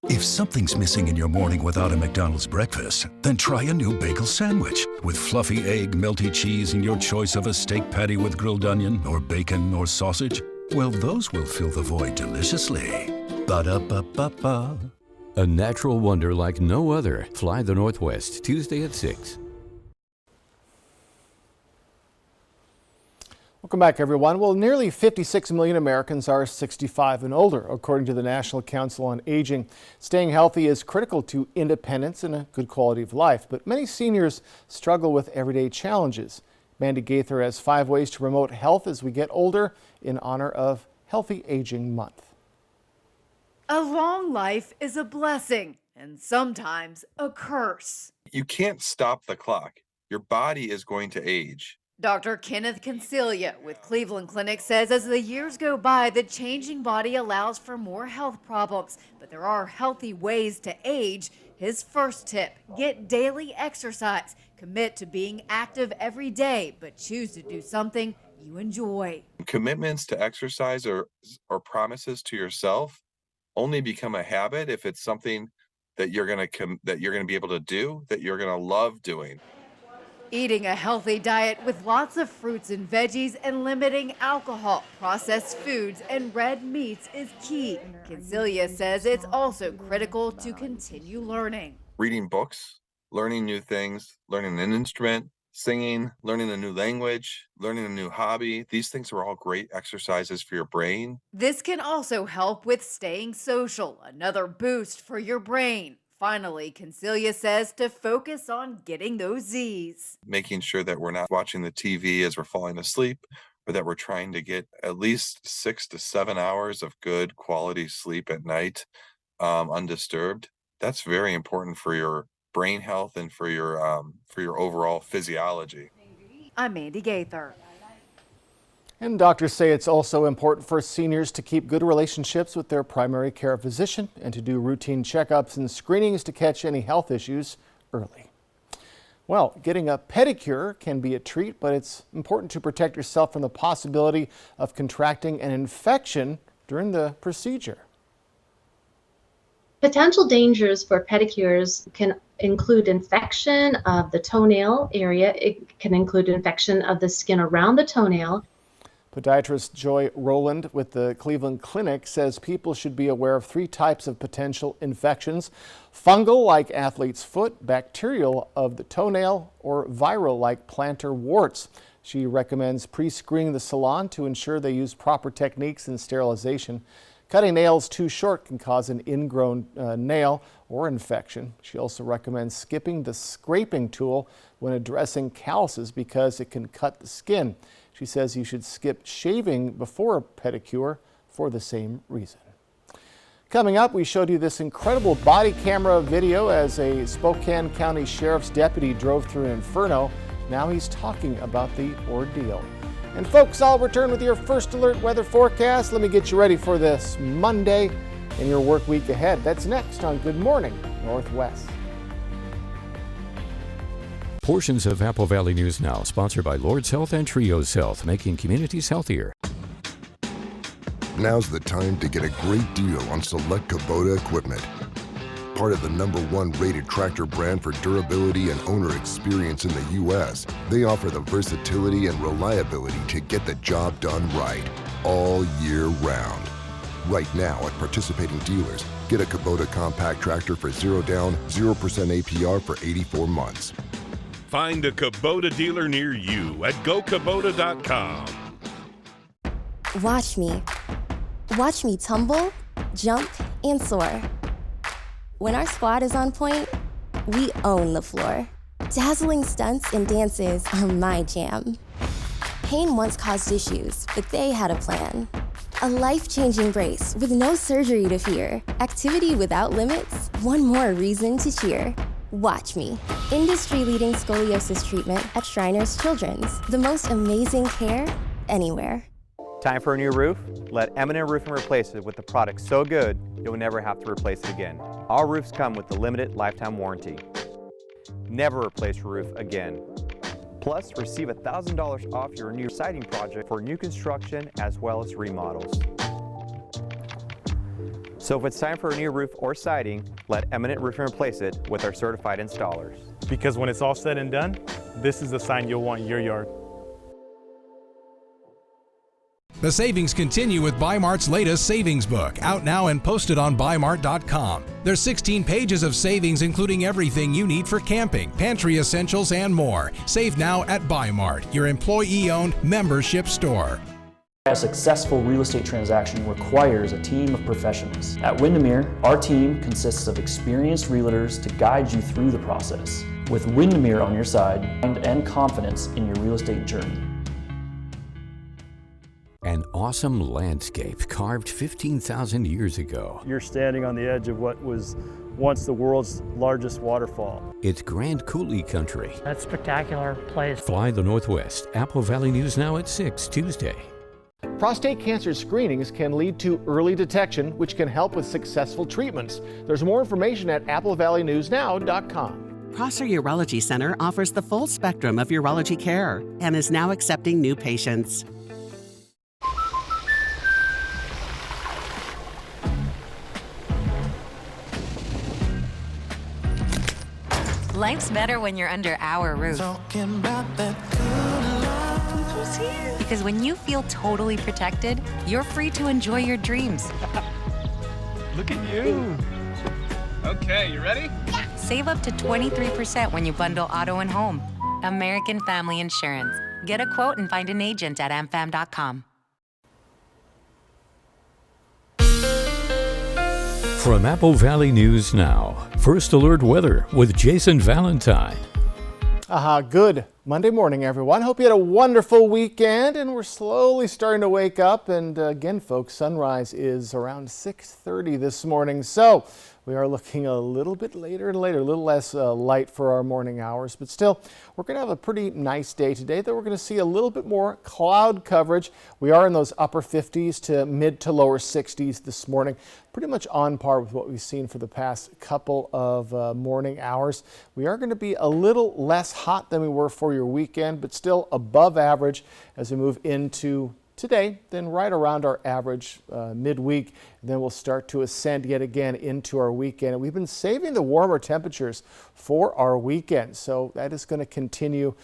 If something's missing in your morning without a McDonald's breakfast, then try a new bagel sandwich with fluffy egg, melty cheese, and your choice of a steak patty with grilled onion or bacon or sausage. Well, those will fill the void deliciously. Ba-da-ba-ba-ba. A natural wonder like no other. Fly the Northwest, Tuesday at 6. Welcome back, everyone. Well, nearly 56 million Americans are 65 and older, according to the National Council on Aging. Staying healthy is critical to independence and a good quality of life, but many seniors struggle with everyday challenges. Mandy Gaither has 5 ways to promote health as we get older in honor of Healthy Aging Month. A long life is a blessing and sometimes a curse. You can't stop the clock. Your body is going to age. Dr. Kenneth Concilia with Cleveland Clinic says as the years go by, the changing body allows for more health problems, but there are healthy ways to age. His first tip, get daily exercise. Commit to being active every day, but choose to do something you enjoy. Commitments to exercise or promises to yourself only become a habit if it's something that you're going to be able to do, that you're going to love doing. Eating a healthy diet with lots of fruits and veggies and limiting alcohol, processed foods, and red meats is key. Concilia says it's also critical to continue learning. Reading books, learning new things, learning an instrument, singing, learning a new language, learning a new hobby. These things are all great exercises for your brain. This can also help with staying social, another boost for your brain. Finally, Concilia says to focus on getting those Z's. Making sure that we're not watching the TV as we're falling asleep, or that we're trying to get at least 6 to 7 hours of good quality sleep at night, undisturbed. That's very important for your brain health and for your overall physiology. I'm Mandy Gaither. And doctors say it's also important for seniors to keep good relationships with their primary care physician and to do routine checkups and screenings to catch any health issues early. Well, getting a pedicure can be a treat, but it's important to protect yourself from the possibility of contracting an infection during the procedure. Potential dangers for pedicures can include infection of the toenail area. It can include infection of the skin around the toenail. Podiatrist Joy Rowland with the Cleveland Clinic says people should be aware of 3 types of potential infections: fungal, like athlete's foot; bacterial, of the toenail; or viral, like plantar warts. She recommends pre-screening the salon to ensure they use proper techniques in sterilization. Cutting nails too short can cause an ingrown nail or infection. She also recommends skipping the scraping tool when addressing calluses because it can cut the skin. She says you should skip shaving before a pedicure for the same reason. Coming up, we showed you this incredible body camera video as a Spokane County Sheriff's deputy drove through an inferno. Now he's talking about the ordeal. And folks, I'll return with your first alert weather forecast. Let me get you ready for this Monday and your work week ahead. That's next on Good Morning Northwest. Portions of Apple Valley News Now, sponsored by Lord's Health and Trios Health, making communities healthier. Now's the time to get a great deal on select Kubota equipment. Part of the #1 rated tractor brand for durability and owner experience in the U.S., they offer the versatility and reliability to get the job done right, all year round. Right now at participating dealers, get a Kubota compact tractor for 0 down, 0% APR for 84 months. Find a Kubota dealer near you at GoKubota.com. Watch me. Watch me tumble, jump, and soar. When our squad is on point, we own the floor. Dazzling stunts and dances are my jam. Pain once caused issues, but they had a plan. A life-changing brace with no surgery to fear. Activity without limits, one more reason to cheer. Watch me. Industry-leading scoliosis treatment at Shriners Children's. The most amazing care anywhere. Time for a new roof? Let Eminent Roofing replace it with a product so good you'll never have to replace it again. All roofs come with the limited lifetime warranty. Never replace your roof again. Plus, receive $1,000 off your new siding project for new construction as well as remodels. So if it's time for a new roof or siding, let Eminent Roofing replace it with our certified installers. Because when it's all said and done, this is the sign you'll want in your yard. The savings continue with Bi-Mart's latest savings book, out now and posted on Bi-Mart.com. There's 16 pages of savings, including everything you need for camping, pantry essentials, and more. Save now at Bi-Mart, your employee-owned membership store. A successful real estate transaction requires a team of professionals. At Windermere, our team consists of experienced realtors to guide you through the process. With Windermere on your side and confidence in your real estate journey. An awesome landscape carved 15,000 years ago. You're standing on the edge of what was once the world's largest waterfall. It's Grand Coulee country. That's a spectacular place. Fly the Northwest. Apple Valley News Now at 6 Tuesday. Prostate cancer screenings can lead to early detection, which can help with successful treatments. There's more information at applevalleynewsnow.com. Prosser Urology Center offers the full spectrum of urology care and is now accepting new patients. Life's better when you're under our roof. Because when you feel totally protected, you're free to enjoy your dreams. Look at you. Okay, you ready? Yeah. Save up to 23% when you bundle auto and home. American Family Insurance. Get a quote and find an agent at amfam.com. From Apple Valley News Now, First Alert Weather with Jason Valentine. Good Monday morning, everyone. Hope you had a wonderful weekend, and we're slowly starting to wake up. And again, folks, sunrise is around 6:30 this morning. So we are looking a little bit later and later, a little less light for our morning hours, but still, we're going to have a pretty nice day today, though we're going to see a little bit more cloud coverage. We are in those upper 50s to mid to lower 60s this morning, pretty much on par with what we've seen for the past couple of morning hours. We are going to be a little less hot than we were for your weekend, but still above average as we move into today, then right around our average midweek, and then we'll start to ascend yet again into our weekend. And we've been saving the warmer temperatures for our weekend, so that is going to continue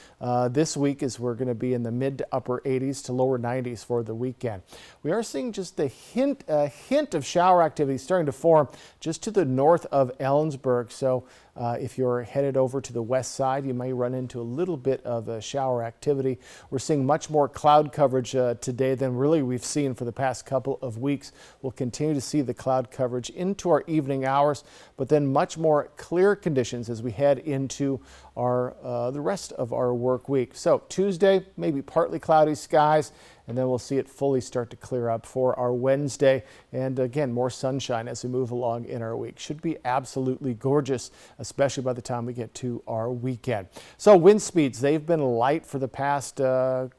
this week as we're going to be in the mid to upper 80s to lower 90s for the weekend. We are seeing just a hint of shower activity starting to form just to the north of Ellensburg. So if you're headed over to the west side, you may run into a little bit of shower activity. We're seeing much more cloud coverage today than really we've seen for the past couple of weeks. We'll continue to see the cloud coverage into our evening hours, but then much more clear conditions as we head into our the rest of our work week. So Tuesday, maybe partly cloudy skies, and then we'll see it fully start to clear up for our Wednesday. And again, more sunshine as we move along in our week. Should be absolutely gorgeous, especially by the time we get to our weekend. So wind speeds, they've been light for the past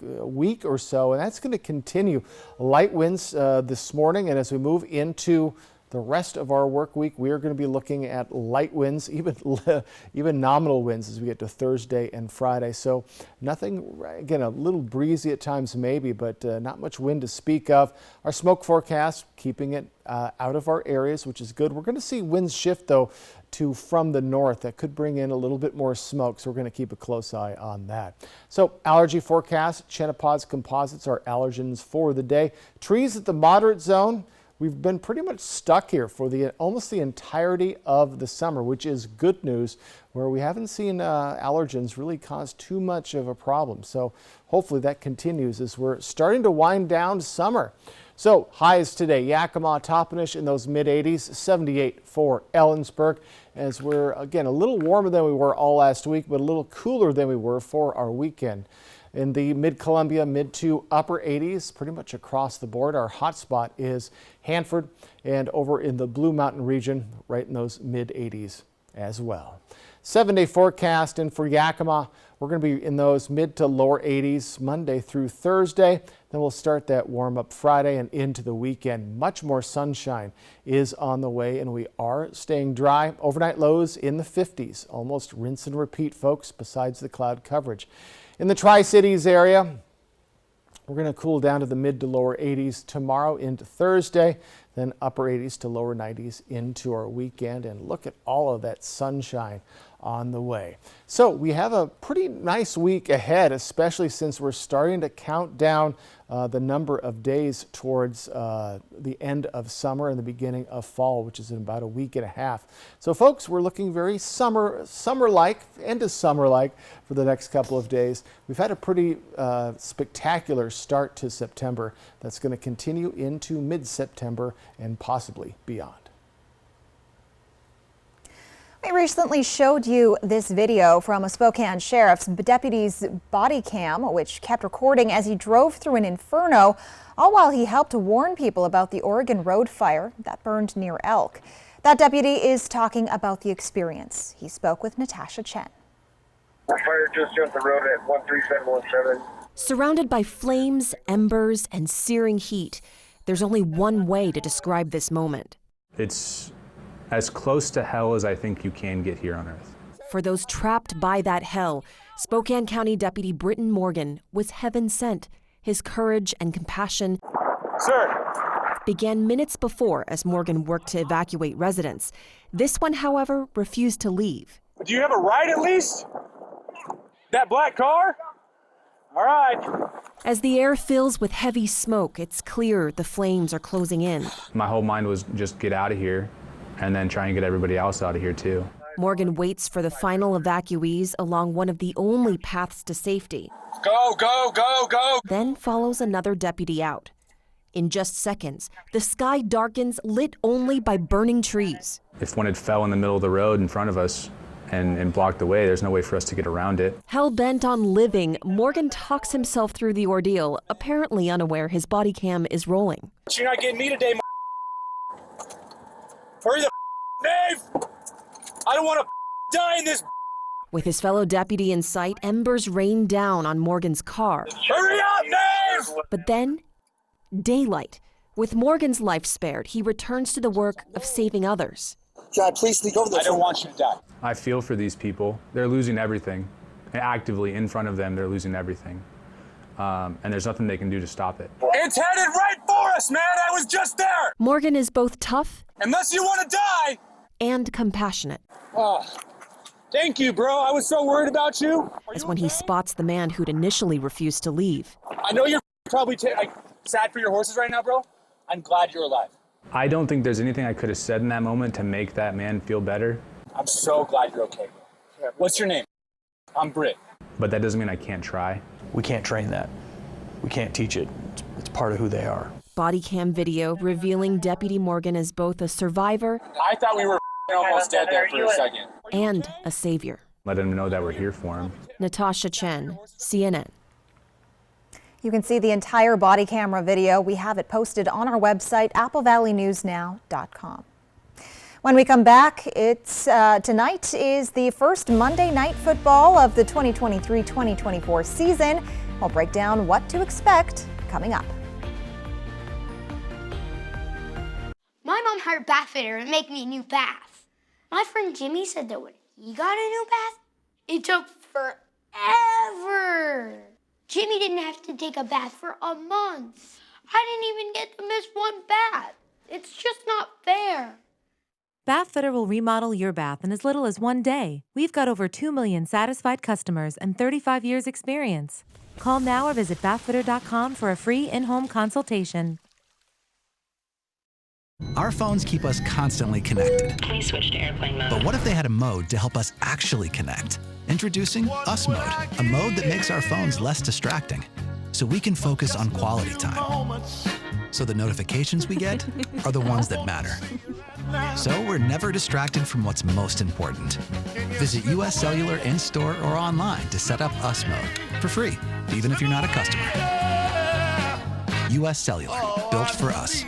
week or so, and that's going to continue. Light winds this morning, and as we move into the rest of our work week, we are going to be looking at light winds, even nominal winds as we get to Thursday and Friday. So nothing, again, a little breezy at times maybe, but not much wind to speak of. Our smoke forecast, keeping it out of our areas, which is good. We're going to see winds shift, though, to from the north. That could bring in a little bit more smoke, so we're going to keep a close eye on that. So allergy forecast, Chenopod's composites are allergens for the day. Trees at the moderate zone. We've been pretty much stuck here for almost the entirety of the summer, which is good news, where we haven't seen allergens really cause too much of a problem. So hopefully that continues as we're starting to wind down summer. So highs today, Yakima, Toppenish in those mid 80s, 78 for Ellensburg, as we're again a little warmer than we were all last week, but a little cooler than we were for our weekend. In the mid-Columbia, mid to upper 80s, pretty much across the board. Our hot spot is Hanford, and over in the Blue Mountain region, right in those mid 80s as well. 7-day forecast, and for Yakima, we're going to be in those mid to lower 80s Monday through Thursday. Then we'll start that warm up Friday and into the weekend. Much more sunshine is on the way, and we are staying dry. Overnight lows in the 50s, almost rinse and repeat, folks, besides the cloud coverage. In the Tri-Cities area, we're going to cool down to the mid to lower 80s tomorrow into Thursday, then upper 80s to lower 90s into our weekend. And look at all of that sunshine on the way. So we have a pretty nice week ahead, especially since we're starting to count down the number of days towards the end of summer and the beginning of fall, which is in about a week and a half. So folks, we're looking very summer-like, end of summer-like for the next couple of days. We've had a pretty spectacular start to September that's going to continue into mid-September and possibly beyond. We recently showed you this video from a Spokane sheriff's deputy's body cam, which kept recording as he drove through an inferno, all while he helped to warn people about the Oregon Road fire that burned near Elk. That deputy is talking about the experience. He spoke with Natasha Chen. The fire just jumped the road at 13717. Surrounded by flames, embers, and searing heat, there's only one way to describe this moment. It's as close to hell as I think you can get here on Earth. For those trapped by that hell, Spokane County Deputy Britton Morgan was heaven sent. His courage and compassion began minutes before as Morgan worked to evacuate residents. This one, however, refused to leave. Do you have a ride at least? That black car? All right. As the air fills with heavy smoke, it's clear the flames are closing in. My whole mind was just get out of here and then try and get everybody else out of here too. Morgan waits for the final evacuees along one of the only paths to safety. Go, go, go, go! Then follows another deputy out. In just seconds, the sky darkens, lit only by burning trees. If one had fell in the middle of the road in front of us and blocked the way, there's no way for us to get around it. Hell-bent on living, Morgan talks himself through the ordeal, apparently unaware his body cam is rolling. You're not getting me today, Hurry the Dave! I don't want to die in this. With his fellow deputy in sight, embers rain down on Morgan's car. Hurry up, Dave! But then, daylight. With Morgan's life spared, he returns to the work of saving others. God, please sneak over there. I don't want you to die. I feel for these people. They're losing everything. Actively in front of them, they're losing everything. And there's nothing they can do to stop it. It's headed right for us, man! I was just there! Morgan is both tough Unless you want to die! And compassionate. Oh, thank you, bro. I was so worried about you. As when he spots the man who'd initially refused to leave. I know you're probably sad for your horses right now, bro. I'm glad you're alive. I don't think there's anything I could have said in that moment to make that man feel better. I'm so glad you're okay, bro. What's your name? I'm Britt. But that doesn't mean I can't try. We can't train that. We can't teach it. It's part of who they are. Body cam video revealing Deputy Morgan as both a survivor. I thought we were almost dead there for a second. And a savior. Let him know that we're here for him. Natasha Chen, CNN. You can see the entire body camera video. We have it posted on our website, applevalleyNewsNow.com. When we come back, tonight is the first Monday Night Football of the 2023-2024 season. We'll break down what to expect coming up. My mom hired a bath fitter to make me a new bath. My friend Jimmy said that when he got a new bath, it took forever. Jimmy didn't have to take a bath for a month. I didn't even get to miss one bath. It's just not fair. Bathfitter will remodel your bath in as little as one day. We've got over 2 million satisfied customers and 35 years experience. Call now or visit bathfitter.com for a free in-home consultation. Our phones keep us constantly connected. Please switch to airplane mode. But what if they had a mode to help us actually connect? Introducing Us Mode, a mode that makes our phones less distracting, so we can focus on quality time. So the notifications we get are the ones that matter. So we're never distracted from what's most important. Visit US Cellular in-store or online to set up Us Mode for free, even if you're not a customer. US Cellular, built for us.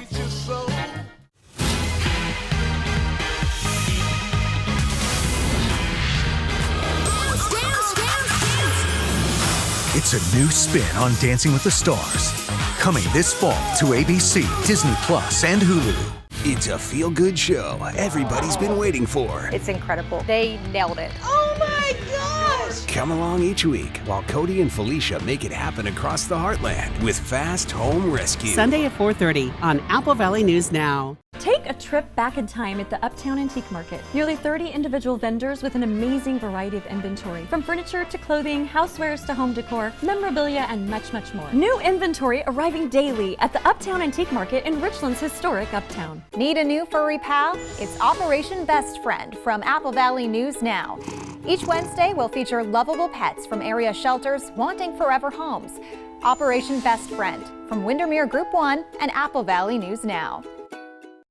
It's a new spin on Dancing with the Stars. Coming this fall to ABC, Disney Plus, and Hulu. It's a feel-good show everybody's been waiting for. It's incredible. They nailed it. Oh my gosh! Come along each week while Cody and Felicia make it happen across the heartland with Fast Home Rescue. Sunday at 4:30 on Apple Valley News Now. Take Book a trip back in time at the Uptown Antique Market. Nearly 30 individual vendors with an amazing variety of inventory, from furniture to clothing, housewares to home decor, memorabilia, and much, much more. New inventory arriving daily at the Uptown Antique Market in Richland's historic Uptown. Need a new furry pal? It's Operation Best Friend from Apple Valley News Now. Each Wednesday, we'll feature lovable pets from area shelters wanting forever homes. Operation Best Friend from Windermere Group 1 and Apple Valley News Now.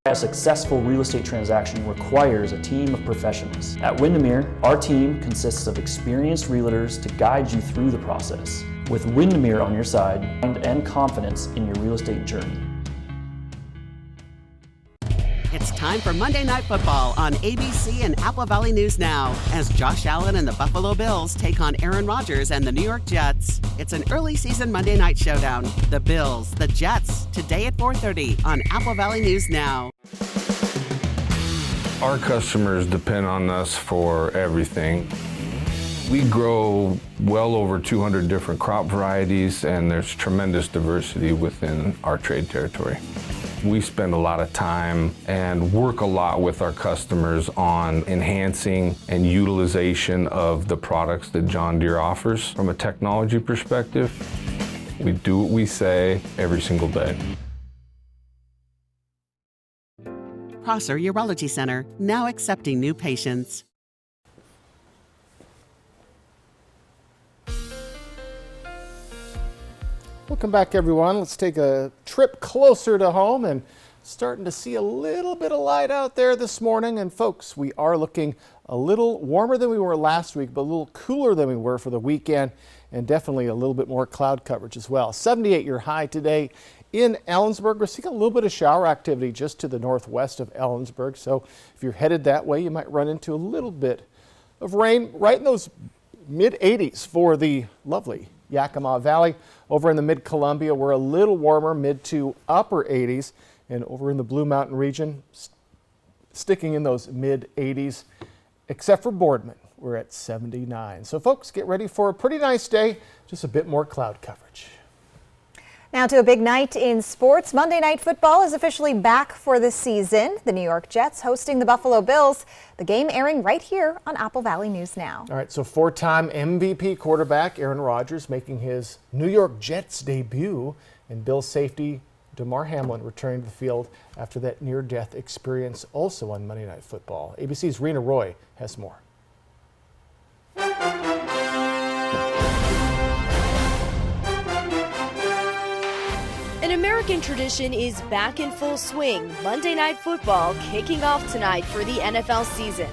A successful real estate transaction requires a team of professionals. At Windermere, our team consists of experienced realtors to guide you through the process. With Windermere on your side and confidence in your real estate journey. It's time for Monday Night Football on ABC and Apple Valley News Now as Josh Allen and the Buffalo Bills take on Aaron Rodgers and the New York Jets. It's an early season Monday night showdown. The Bills, the Jets, today at 4:30 on Apple Valley News Now. Our customers depend on us for everything. We grow well over 200 different crop varieties, and there's tremendous diversity within our trade territory. We spend a lot of time and work a lot with our customers on enhancing and utilization of the products that John Deere offers. From a technology perspective, we do what we say every single day. Prosser Urology Center, now accepting new patients. Welcome back, everyone. Let's take a trip closer to home and starting to see a little bit of light out there this morning. And folks, we are looking a little warmer than we were last week, but a little cooler than we were for the weekend, and definitely a little bit more cloud coverage as well. 78 your high today in Ellensburg. We're seeing a little bit of shower activity just to the northwest of Ellensburg. So if you're headed that way, you might run into a little bit of rain right in those mid 80s for the lovely Yakima Valley. Over in the mid-Columbia, we're a little warmer, mid to upper 80s. And over in the Blue Mountain region, sticking in those mid 80s, except for Boardman, we're at 79. So folks, get ready for a pretty nice day, just a bit more cloud coverage. Now to a big night in sports. Monday Night Football is officially back for the season. The New York Jets hosting the Buffalo Bills. The game airing right here on Apple Valley News Now. All right, so four-time MVP quarterback Aaron Rodgers making his New York Jets debut, and Bills safety Damar Hamlin returning to the field after that near-death experience also on Monday Night Football. ABC's Rena Roy has more. An American tradition is back in full swing. Monday Night Football kicking off tonight for the NFL season.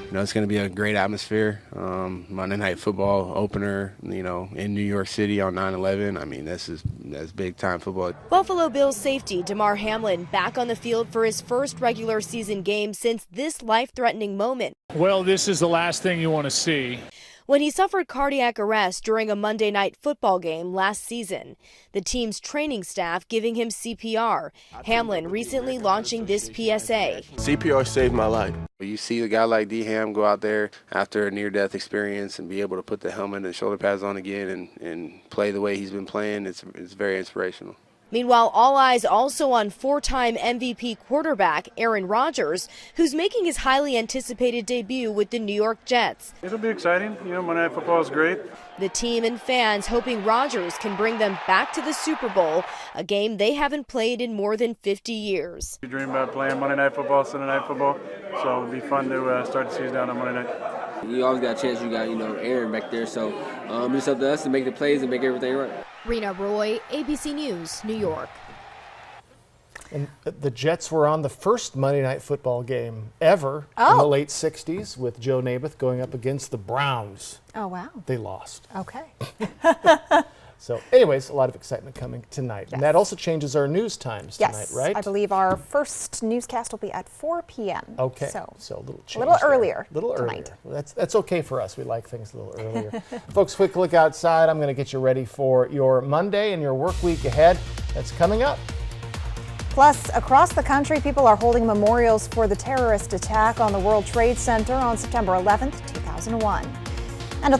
You know, it's going to be a great atmosphere. Monday Night Football opener, you know, in New York City on 9/11. I mean, that's big time football. Buffalo Bills safety Damar Hamlin back on the field for his first regular season game since this life-threatening moment. Well, this is the last thing you want to see. When he suffered cardiac arrest during a Monday Night Football game last season. The team's training staff giving him CPR. Hamlin recently launching this PSA. CPR saved my life. You see a guy like D. Ham go out there after a near-death experience and be able to put the helmet and shoulder pads on again and play the way he's been playing, it's very inspirational. Meanwhile, all eyes also on four-time MVP quarterback Aaron Rodgers, who's making his highly anticipated debut with the New York Jets. It'll be exciting. You know, Monday Night Football is great. The team and fans hoping Rodgers can bring them back to the Super Bowl, a game they haven't played in more than 50 years. We dream about playing Monday Night Football, Sunday Night Football, so it'll be fun to start the season out on Monday night. We always got a chance. You got, Aaron back there, so it's up to us to make the plays and make everything right. Rena Roy, ABC News, New York. And the Jets were on the first Monday Night Football game ever in the late 60s with Joe Namath going up against the Browns. Oh, wow. They lost. Okay. So anyways, a lot of excitement coming tonight. Yes. And that also changes our news times tonight, right? I believe our first newscast will be at 4 p.m. Okay, so a little change. A little earlier. A little tonight. Earlier. Well, that's okay for us. We like things a little earlier. Folks, quick look outside. I'm going to get you ready for your Monday and your work week ahead. That's coming up. Plus, across the country, people are holding memorials for the terrorist attack on the World Trade Center on September 11th, 2001. And